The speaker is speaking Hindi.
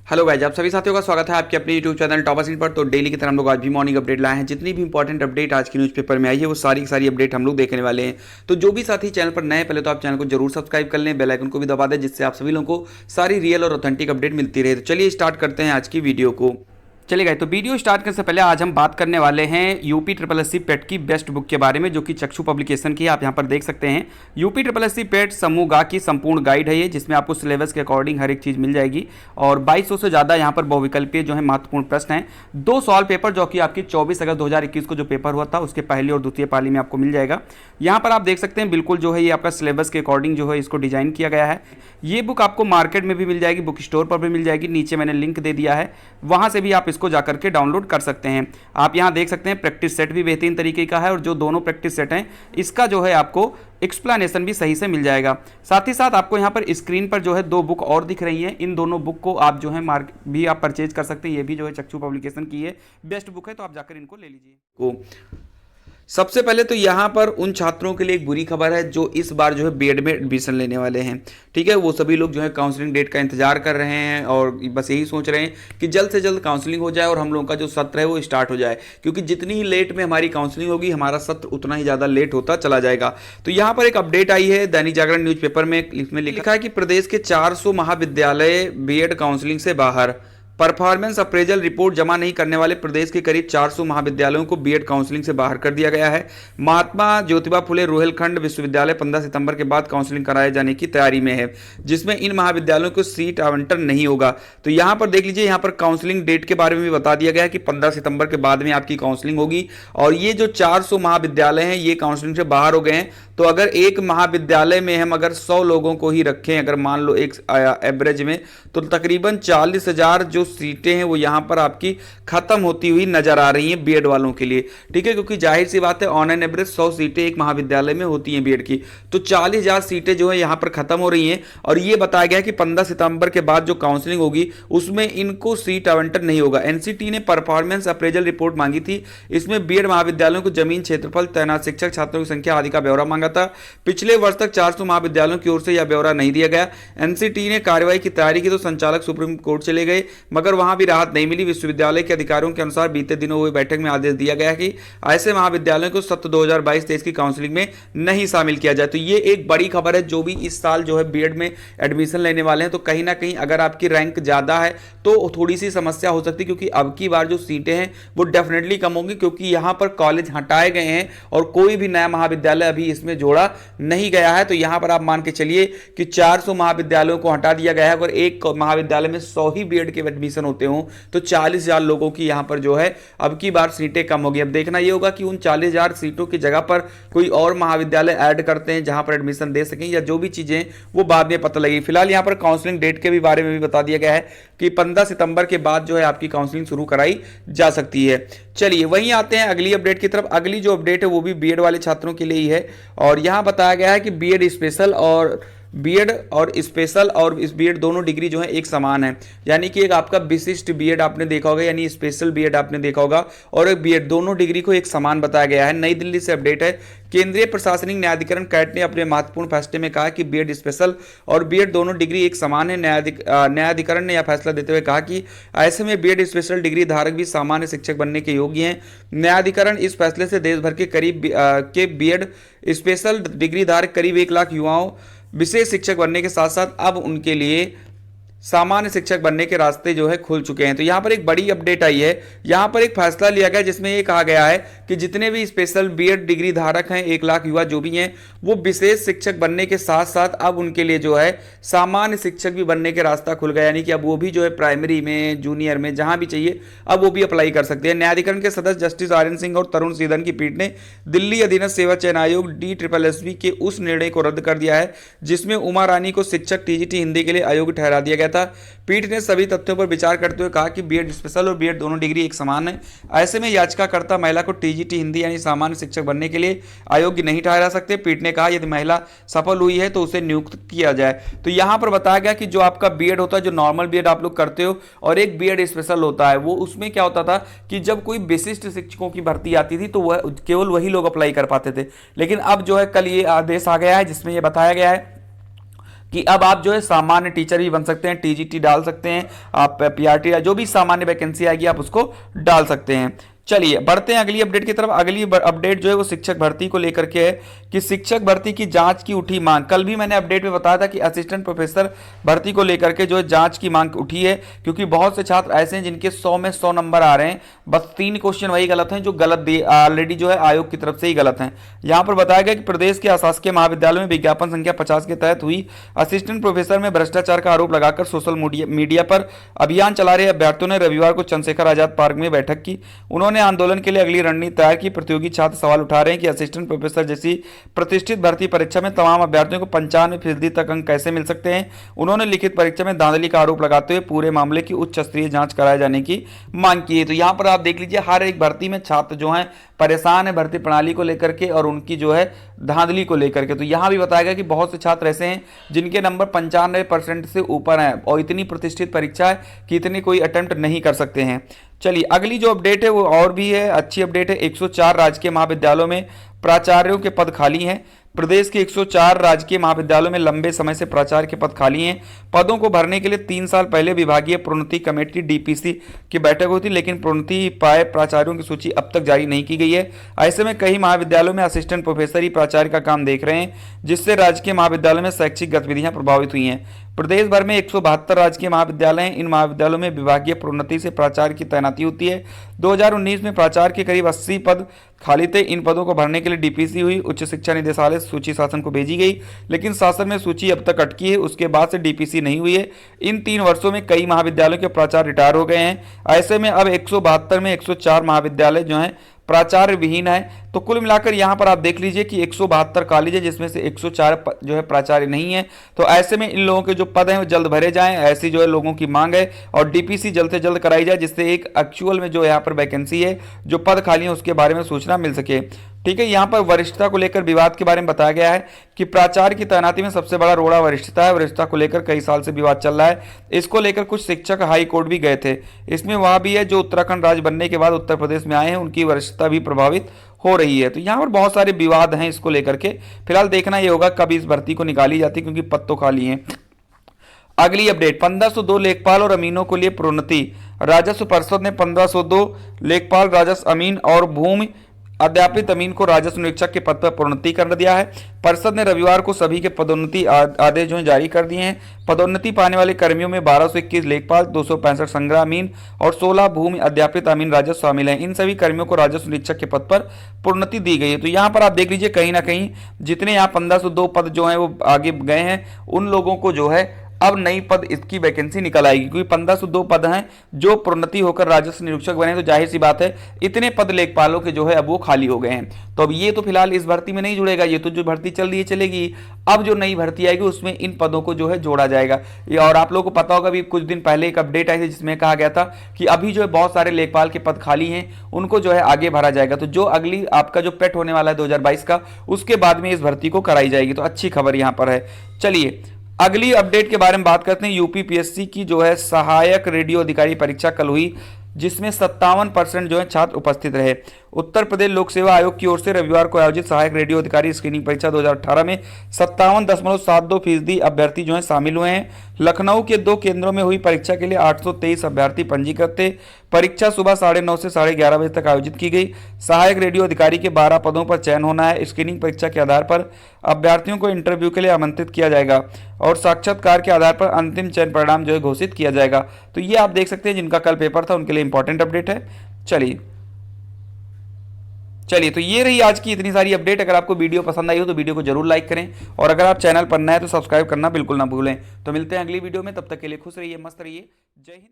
हेलो गाइस, आप सभी साथियों का स्वागत है आपके अपने यूट्यूब चैनल टॉपर इन पर। तो डेली की तरह हम लोग आज भी मॉर्निंग अपडेट लाए हैं। जितनी भी इंपॉर्टेंट अपडेट आज की न्यूज़पेपर में आई है वो सारी की सारी अपडेट हम लोग देखने वाले हैं। तो जो भी साथी चैनल पर नए, पहले तो आप चैनल को जरूर सब्सक्राइब कर लें, बेल आइकन को भी दबा दें, जिससे आप सभी लोगों को सारी रियल और ऑथेंटिक अपडेट मिलती रहे। तो चलिए स्टार्ट करते हैं आज की वीडियो को। चलिए गाइस, तो वीडियो स्टार्ट करने से पहले आज हम बात करने वाले हैं यूपी ट्रिपल एस सी पेट की बेस्ट बुक के बारे में, जो कि चक्षु पब्लिकेशन की है। आप यहाँ पर देख सकते हैं यूपी ट्रिपल एस सी पेट समूह गा की संपूर्ण गाइड है ये, जिसमें आपको सिलेबस के अकॉर्डिंग हर एक चीज़ मिल जाएगी। और 2200 से ज़्यादा यहाँ पर बहुविकल्पीय जो है महत्वपूर्ण प्रश्न हैं। 2 सवाल पेपर जो कि आपकी 24 अगस्त 2021 को जो पेपर हुआ था उसके पहली और द्वितीय पाली में आपको मिल जाएगा। यहाँ पर आप देख सकते हैं बिल्कुल जो है ये आपका सिलेबस के अकॉर्डिंग जो है इसको डिजाइन किया गया है। ये बुक आपको मार्केट में भी मिल जाएगी, बुक स्टोर पर भी मिल जाएगी। नीचे मैंने लिंक दे दिया है, वहाँ से भी आप इसको जाकर के डाउनलोड कर सकते हैं। आप यहां देख सकते हैं प्रैक्टिस सेट भी बेहतरीन तरीके का है, और जो दोनों प्रैक्टिस सेट हैं इसका जो है आपको एक्सप्लेनेशन भी सही से मिल जाएगा। साथ ही साथ आपको यहां पर स्क्रीन पर जो है 2 बुक और दिख रही हैं। इन दोनों बुक को आप जो है भी आप परचेज कर सकते हैं। ये भी जो है चक्षु पब्लिकेशन की है, बेस्ट बुक है, तो आप जाकर इनको ले लीजिए। सबसे पहले तो यहाँ पर उन छात्रों के लिए एक बुरी खबर है जो इस बार जो है बीएड में एडमिशन लेने वाले हैं। ठीक है, वो सभी लोग जो है काउंसलिंग डेट का इंतजार कर रहे हैं और बस यही सोच रहे हैं कि जल्द से जल्द काउंसलिंग हो जाए और हम लोगों का जो सत्र है वो स्टार्ट हो जाए, क्योंकि जितनी ही लेट में हमारी काउंसलिंग होगी हमारा सत्र उतना ही ज़्यादा लेट होता चला जाएगा। तो यहाँ पर एक अपडेट आई है दैनिक जागरण न्यूज़पेपर में, इसमें लिखा है कि प्रदेश के 400 महाविद्यालय बीएड काउंसलिंग से बाहर। परफॉर्मेंस अप्रेजल रिपोर्ट जमा नहीं करने वाले प्रदेश के करीब 400 महाविद्यालयों को बीएड काउंसलिंग से बाहर कर दिया गया है। महात्मा ज्योतिबा फुले रोहिलखंड विश्वविद्यालय 15 सितंबर के बाद काउंसलिंग कराए जाने की तैयारी में है, जिसमें इन महाविद्यालयों को सीट आवंटन नहीं होगा। तो यहां पर देख लीजिए, यहां पर काउंसलिंग डेट के बारे में भी बता दिया गया है कि 15 सितंबर के बाद में आपकी काउंसलिंग होगी। और ये जो 400 महाविद्यालय हैं ये काउंसलिंग से बाहर हो गए हैं। तो अगर एक महाविद्यालय में हम अगर 100 लोगों को ही रखें, अगर मान लो एक एवरेज में, तो तकरीबन 40,000 जो सीटें हैं वो यहाँ पर आपकी खत्म होती हुई नजर आ रही हैं बीएड वालों के लिए। ठीक है, क्योंकि जाहिर सी बात है ऑन एन एवरेज 100 सीटें एक महाविद्यालय में होती हैं बीएड की, तो 40,000 सीटें जो है यहाँ पर खत्म हो रही हैं। और ये बताया गया कि 15 सितंबर के बाद जो काउंसलिंग होगी उसमें इनको सीट आवंटन नहीं होगा। एनसीटी ने परफॉर्मेंस अप्रेजल रिपोर्ट मांगी थी। इसमें बीएड महाविद्यालयों को जमीन, क्षेत्रफल, तैनात शिक्षक, छात्रों की संख्या आदि का ब्यौरा मांगा था। पिछले वर्ष तक 400 महाविद्यालयों की ओर से यह ब्यौरा नहीं दिया गया। एनसीटी ने कार्रवाई की तैयारी की तो संचालक सुप्रीम कोर्ट चले गए, मगर वहां भी राहत नहीं मिली। विश्वविद्यालय के अधिकारियों के अनुसार बीते दिनों हुई बैठक में आदेश दिया गया कि ऐसे महाविद्यालयों को सत्र 2022-23 की काउंसलिंग में नहीं शामिल किया जाए। तो ये एक बड़ी खबर है। जो भी इस साल जो है बीएड में एडमिशन लेने वाले हैं, तो कहीं ना कहीं अगर आपकी रैंक ज्यादा है तो थोड़ी सी समस्या हो सकती है, क्योंकि अब की बार जो सीटें हैं वो डेफिनेटली कम होंगी, क्योंकि यहां पर कॉलेज हटाए गए हैं और कोई भी नया महाविद्यालय अभी इसमें जोड़ा नहीं गया है। तो यहां पर आप मान के चलिए कि 400 महाविद्यालयों को हटा दिया गया है। अगर एक महाविद्यालय में 100 ही बीएड के एडमिशन होते हों तो 40,000 लोगों की यहां पर जो है अब की बार सीटें कम होगी। अब देखना यह होगा कि उन 40,000 सीटों की जगह पर कोई और महाविद्यालय ऐड करते हैं जहां पर एडमिशन दे सकें, या जो भी चीजें वो बाद में पता लगी। फिलहाल यहां पर काउंसलिंग डेट के भी बारे में भी बता दिया गया है कि 15 सितंबर के बाद जो है आपकी काउंसलिंग शुरू कराई जा सकती है। चलिए वहीं आते हैं अगली अपडेट की तरफ। अगली जो अपडेट है वो भी बीएड वाले छात्रों के लिए ही है, और यहां बताया गया है कि बीएड स्पेशल और इस बीएड दोनों डिग्री जो है एक समान है। यानी कि एक आपका विशिष्ट बीएड आपने देखा होगा, यानी स्पेशल बीएड आपने देखा होगा, और एक बीएड, दोनों डिग्री को एक समान बताया गया है। नई दिल्ली से अपडेट है। केंद्रीय प्रशासनिक न्यायाधिकरण कैट ने अपने महत्वपूर्ण फैसले में कहा कि बीएड स्पेशल और बीएड दोनों डिग्री एक समान है। न्यायाधिकरण ने यह फैसला देते हुए कहा कि ऐसे में बीएड स्पेशल डिग्री धारक भी सामान्य शिक्षक बनने के योग्य हैं। न्यायाधिकरण इस फैसले से देश भर के करीब के बीएड स्पेशल डिग्री धारक करीब 1 लाख युवाओं विशेष शिक्षक बनने के साथ साथ अब उनके लिए सामान्य शिक्षक बनने के रास्ते जो है खुल चुके हैं। तो यहाँ पर एक बड़ी अपडेट आई है। यहाँ पर एक फैसला लिया गया जिसमें ये कहा गया है कि जितने भी स्पेशल बीएड डिग्री धारक हैं, 1 लाख युवा जो भी हैं, वो विशेष शिक्षक बनने के साथ साथ अब उनके लिए जो है सामान्य शिक्षक भी बनने के रास्ता खुल गया। यानी कि अब वो भी जो है प्राइमरी में, जूनियर में, जहां भी चाहिए अब वो भी अप्लाई कर सकते हैं। न्यायाधिकरण के सदस्य जस्टिस आर्यन सिंह और तरुण सीधन की पीठ ने दिल्ली अधीनस्थ सेवा चयन आयोग DSSB के उस निर्णय को रद्द कर दिया है जिसमें उमा रानी को शिक्षक टीजीटी हिंदी के लिए अयोग्य ठहरा दिया गया था। पीठ ने सभी तथ्यों पर विचार करते हुए कहा कि बीएड स्पेशल और बीएड दोनों डिग्री एक समान है। ऐसे में याचिकाकर्ता महिला को टीजीटी हिंदी यानी सामान्य शिक्षक बनने के लिए अयोग्य नहीं ठहरा सकते। पीठ ने कहा यदि महिला सफल हुई है तो उसे नियुक्त किया जाए। तो यहां पर बताया गया कि जो आपका बीएड होता है, जो नॉर्मल बीएड आप लोग करते हो, और एक बीएड स्पेशल होता है, वो उसमें क्या होता था कि जब कोई विशिष्ट शिक्षकों की भर्ती आती थी तो वह केवल वही लोग अप्लाई कर पाते थे। लेकिन अब जो है कल ये आदेश आ गया है जिसमें यह बताया गया है कि अब आप जो है सामान्य टीचर भी बन सकते हैं, टीजीटी डाल सकते हैं, आप पीआरटी जो भी सामान्य वैकेंसी आएगी आप उसको डाल सकते हैं। चलिए बढ़ते हैं अगली अपडेट की तरफ। अगली अपडेट जो है वो शिक्षक भर्ती को लेकर के है कि शिक्षक भर्ती की जांच की उठी मांग। कल भी मैंने अपडेट में बताया था कि असिस्टेंट प्रोफेसर भर्ती को लेकर के जो है जांच की मांग उठी है, क्योंकि बहुत से छात्र ऐसे हैं जिनके 100 में 100 नंबर आ रहे हैं, बस 3 क्वेश्चन वही गलत हैं जो गलत ऑलरेडी जो है आयोग की तरफ से ही गलत हैं। यहां पर बताया गया कि प्रदेश के अशासकीय महाविद्यालयों में विज्ञापन संख्या 50 के तहत हुई असिस्टेंट प्रोफेसर में भ्रष्टाचार का आरोप लगाकर सोशल मीडिया पर अभियान चला रहे अभ्यर्थियों ने रविवार को चंद्रशेखर आजाद पार्क में बैठक की। उन्होंने आंदोलन के लिए अगली रणनीति तैयार की। प्रतियोगी छात्र सवाल उठा रहे हैं कि असिस्टेंट प्रोफेसर जैसी प्रतिष्ठित भर्ती परीक्षा में तमाम अभ्यर्थियों को 95% तक अंक कैसे मिल सकते हैं। उन्होंने लिखित परीक्षा में धांधली का आरोप लगाते हुए पूरे मामले की उच्च स्तरीय जांच कराए जाने की मांग की है। तो यहां पर आप देख लीजिए, हर एक भर्ती में छात्र जो हैं परेशान है भर्ती प्रणाली को लेकर के और उनकी जो है धांधली को लेकर के। तो यहां भी बताया गया कि बहुत से छात्र ऐसे हैं जिनके नंबर 95% से ऊपर हैं और इतनी प्रतिष्ठित परीक्षा है कि इतनी कोई अटेम्प्ट नहीं कर सकते हैं। चलिए अगली जो अपडेट है वो और भी है, अच्छी अपडेट है। 104 राजकीय महाविद्यालयों में प्राचार्यों के पद खाली हैं। प्रदेश के 104 राजकीय महाविद्यालयों में लंबे समय से प्राचार्य के पद खाली हैं। पदों को भरने के लिए 3 साल पहले विभागीय प्रोन्नति कमेटी डीपीसी की बैठक हुई थी, लेकिन प्रोन्नति पाए प्राचार्यों की सूची अब तक जारी नहीं की गई है। ऐसे में कई महाविद्यालयों में असिस्टेंट प्रोफेसर ही प्राचार्य का काम देख रहे हैं, जिससे राजकीय महाविद्यालयों में शैक्षिक गतिविधियां प्रभावित हुई हैं। प्रदेश भर में 172 राजकीय महाविद्यालय हैं। इन महाविद्यालयों में विभागीय प्रोन्नति से प्राचार्य की तैनाती होती है। 2019 में प्राचार्य के करीब 80 पद खाली थे। इन पदों को भरने के लिए डीपीसी हुई, उच्च शिक्षा निदेशालय सूची शासन को भेजी गई, लेकिन शासन में सूची अब तक अटकी है। उसके बाद से डीपीसी नहीं हुई है। इन 3 वर्षों में कई महाविद्यालयों के प्राचार्य रिटायर हो गए हैं। ऐसे में अब 172 में 104 महाविद्यालय जो हैं प्राचार्य विहीन है। तो कुल मिलाकर यहां पर आप देख लीजिए कि 172 कॉलेज है जिसमें से 104 जो है प्राचार्य नहीं है। तो ऐसे में इन लोगों के जो पद हैं वो जल्द भरे जाएं, ऐसी जो है लोगों की मांग है, और डीपीसी जल्द से जल्द कराई जाए, जिससे एक एक्चुअल में जो यहाँ पर वैकेंसी है, जो पद खाली है, उसके बारे में सूचना मिल सके। ठीक है, यहाँ पर वरिष्ठता को लेकर विवाद के बारे में बताया गया है कि प्राचार्य की तैनाती में सबसे बड़ा रोड़ा वरिष्ठता है। वरिष्ठता को लेकर कई साल से विवाद चल रहा है। इसको लेकर कुछ शिक्षक हाई कोर्ट भी गए थे। इसमें वह भी है जो उत्तराखंड राज्य बनने के बाद उत्तर प्रदेश में आए हैं, उनकी वरिष्ठता भी प्रभावित हो रही है। तो यहाँ पर बहुत सारे विवाद हैं इसको लेकर के। फिलहाल देखना ये होगा कब इस भर्ती को निकाली जाती है, क्योंकि पद तो खाली हैं। अगली अपडेट, 1502 लेखपाल और अमीनों के लिए प्रोन्नति। राजस्व परिषद ने 1502 लेखपाल, राजस्व अमीन और भूमि अध्यापित अमीन को राजस्व निरीक्षक के पद पर प्रोन्नति कर दिया है। परिषद ने रविवार को सभी के पदोन्नति आदेश जो जारी कर दिए हैं। पदोन्नति पाने वाले कर्मियों में 1221 लेखपाल, 265 संग्रह अमीन और 16 भूमि अध्यापित अमीन राजस्व शामिल हैं। इन सभी कर्मियों को राजस्व निरीक्षक के पद पर प्रोन्नति दी गई है। तो यहाँ पर आप देख लीजिए, कहीं ना कहीं जितने यहाँ 1502 पद जो हैं वो आगे गए हैं, उन लोगों को जो है अब नई पद इसकी वैकेंसी निकल आएगी, क्योंकि 1502 पद हैं जो प्रोन्नति होकर राजस्व निरीक्षक बने। तो जाहिर सी बात है इतने पद लेखपालों के जो है अब वो खाली हो गए हैं। तो अब ये तो फिलहाल इस भर्ती में नहीं जुड़ेगा, ये तो जो भर्ती चल रही है चलेगी। अब जो नई भर्ती आएगी उसमें इन पदों को जो है जोड़ा जाएगा। और आप लोगों को पता होगा, अभी कुछ दिन पहले एक अपडेट आई थी जिसमें कहा गया था कि अभी जो है बहुत सारे लेखपाल के पद खाली हैं, उनको जो है आगे भरा जाएगा। तो जो अगली आपका जो पेट होने वाला है 2022 का, उसके बाद में इस भर्ती को कराई जाएगी। तो अच्छी खबर यहाँ पर है। चलिए अगली अपडेट के बारे में बात करते हैं। यूपीपीएससी की जो है सहायक रेडियो अधिकारी परीक्षा कल हुई, जिसमें 57% जो है छात्र उपस्थित रहे। उत्तर प्रदेश लोक सेवा आयोग की ओर से रविवार को आयोजित सहायक रेडियो अधिकारी स्क्रीनिंग परीक्षा 2018 में 57.72% अभ्यर्थी जो है शामिल हुए हैं। लखनऊ के 2 केंद्रों में हुई परीक्षा के लिए 823 अभ्यर्थी पंजीकृत थे। परीक्षा सुबह 9:30 से 11:30 बजे तक आयोजित की गई। सहायक रेडियो अधिकारी के 12 पदों पर चयन होना है। स्क्रीनिंग परीक्षा के आधार पर अभ्यर्थियों को इंटरव्यू के लिए आमंत्रित किया जाएगा और साक्षात्कार के आधार पर अंतिम चयन परिणाम जो है घोषित किया जाएगा। तो ये आप देख सकते हैं जिनका कल पेपर था उनके लिए इंपॉर्टेंट अपडेट है। चलिए तो ये रही आज की इतनी सारी अपडेट। अगर आपको वीडियो पसंद आई हो तो वीडियो को जरूर लाइक करें, और अगर आप चैनल पर नए हैं तो सब्सक्राइब करना बिल्कुल ना भूलें। तो मिलते हैं अगली वीडियो में, तब तक के लिए खुश रहिए, मस्त रहिए। जय हिंद।